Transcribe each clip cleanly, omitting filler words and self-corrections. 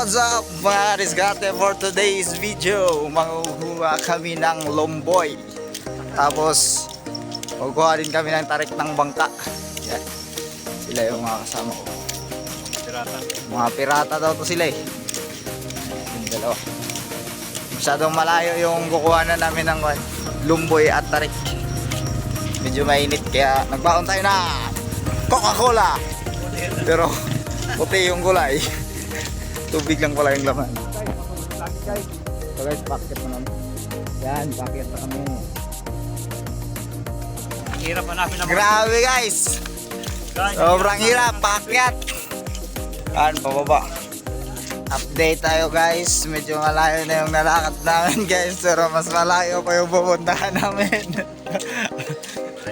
What's up mga diskarte, for today's video mangukuha kami ng lomboy. Tapos magkuha din kami ng tarik ng bangka. Yan. Sila yung mga kasama ko. Pirata. Mga pirata daw to sila eh. Yung dalawa. Masyadong malayo yung kukuha na namin ng lomboy at tarik. Medyo mainit kaya nagbaon tayo na Coca-Cola. Pero puti yung gulay. Tubig lang pala yung laman. So guys, packet na naman. Yan, packet na kami. Hirap hanapin naman. Grabe guys! Sobrang hirap, packet! Yan, pababa. Update tayo guys. Medyo malayo na yung nalakad namin guys. Pero mas malayo pa yung pupuntahan namin.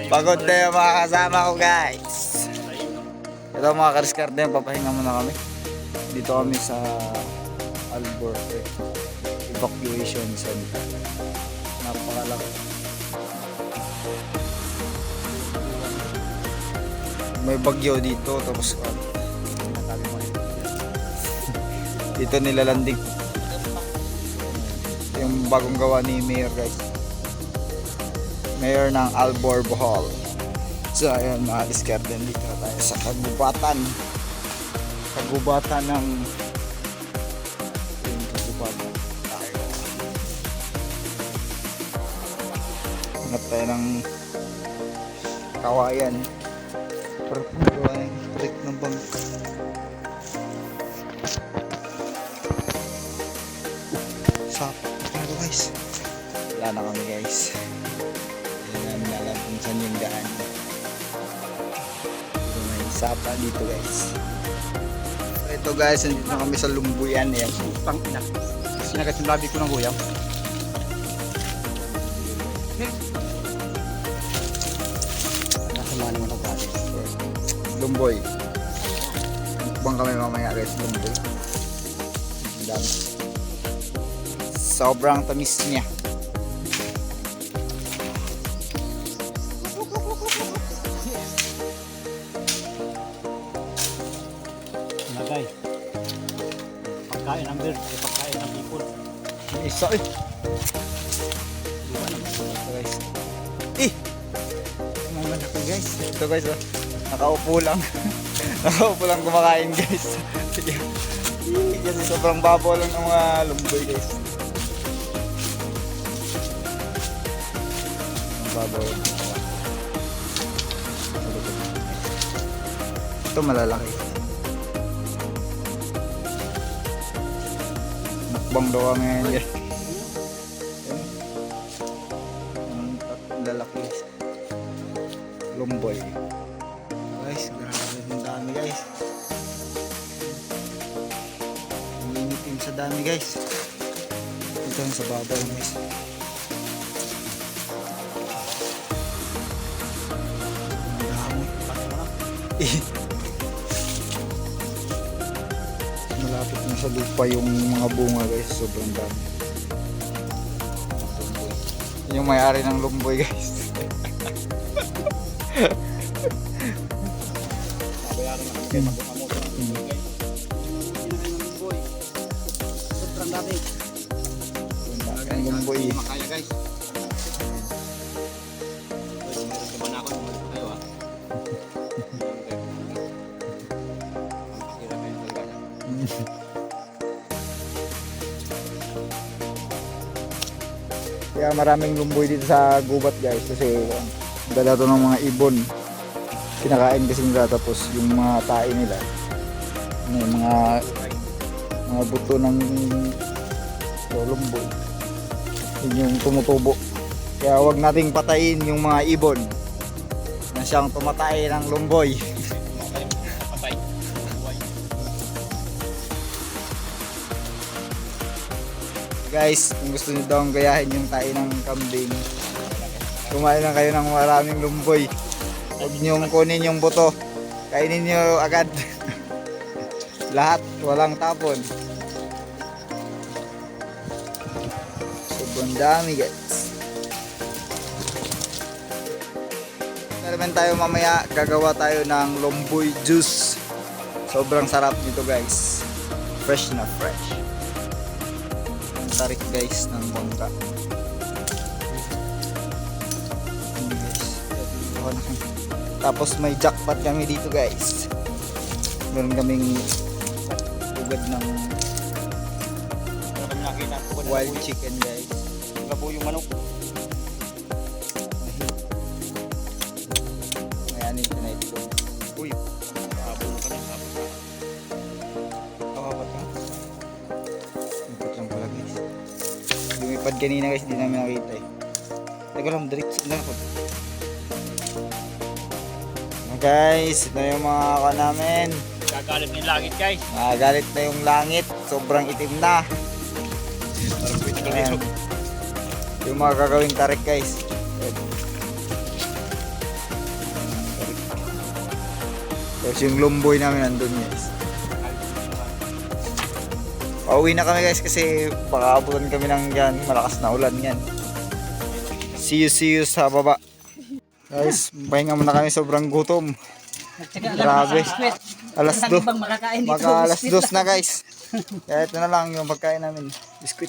Pagod na yung mga kasama ko guys. Ito mga kariskarte, papahinga muna kami. Dito kami sa Alborte Evacuation Center. Napakalaki. May bagyo dito tapos dito nilalanding yung bagong gawa ni Mayor guys. Mayor ng Albor Bohol. So ayun mga diskarte, dito tayo sa kagubatan ng yung kagubatan tayo. Hanap tayo ng kawayan para magawa ng trick ng bangka. Sap ano guys, wala na kami guys. Hindi namin alam kung saan yung daan. May sapa dito guys. Ito guys, nandito na kami sa Lumbuyan. Ayan. Pang ina. Sinagat yung labi ko ng guyam. Nakasama naman ang pati. Lumboy. Bang kami mamaya guys, Lumboy. Madami. Sobrang tamis niya. Nagay. Pagkain ng bird, pagkain ng ipon. Isa eh. Diba naman ito Guys. Mga ako guys. Ito guys oh. Nakaupo lang. Nakaupo lang kumakain guys. Sige. Kasi sobrang babaw lang ng mga lumboy guys. Babaw lang. Ito malalaki. Mukbang daw kami ngayon guys. Ang tatlong lalaki. Lumboy. Guys, grabe yung dami guys. Ang initin sa dami guys. Ito yung sa babaw guys. Ang dami. Malapit na sa lupa yung mga bunga guys. Sobrang dami. Yung may-ari ng lumboy guys. Nabayaran na kami kayo magkamoto ng ipon guys. Hindi na kayo ng limboy. Sobrang dami. Ang lumboy. Makaya guys. Meron naman ako ng mga kayo ha. Pakira kayo ng gana. Kaya maraming lumboy dito sa gubat guys kasi dala to ng mga ibon. Kinakain kasi nila tapos yung mga tae nila may mga buto ng lumboy. Yun yung tumutubo. Kaya wag nating patayin yung mga ibon na siyang tumatay ng lumboy. Patay. Guys, kung gusto niyo daw gayahin yung tae ng kambing, kumain lang kayo ng maraming lumboy. Huwag niyong kunin yung buto. Kainin niyo agad. Lahat, walang tapon. Sobrang dami guys. Naman tayo mamaya, gagawa tayo ng lumboy juice. Sobrang sarap nito guys. Fresh na fresh. Tarik guys ng bangka. Ayan, guys. Tapos may jackpot kami dito guys. Meron kaming ugad ng Wala kami nakita. wild chicken guys. Labo yung manok. May anin na ito. Uy. Habol ka na. Kawabat ka? Lipot lang pala guys. Lumipad kanina guys, di namin nakita eh. Teka lang, diretso na ako. Guys, ito na yung mga ka namin. Gagalit yung langit guys. Nagagalit na yung langit. Sobrang itim na. Parang pwede ka Ayan. dito. Yung mga gagawing tarik guys. Tapos yung lumboy namin nandun guys. Pauwi na kami guys kasi baka abutan kami ng yan. Malakas na ulan yan. See you sa baba. Guys, pahinga muna kami, sobrang gutom. Grabe. Alas 2. Maka alas 2 na guys. Kaya ito na lang yung pagkain namin. Biskuit.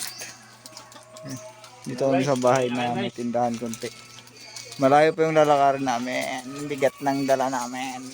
Dito kami sa bahay na may tindahan konti. Malayo pa yung lalakarin namin. Bigat ng dala namin.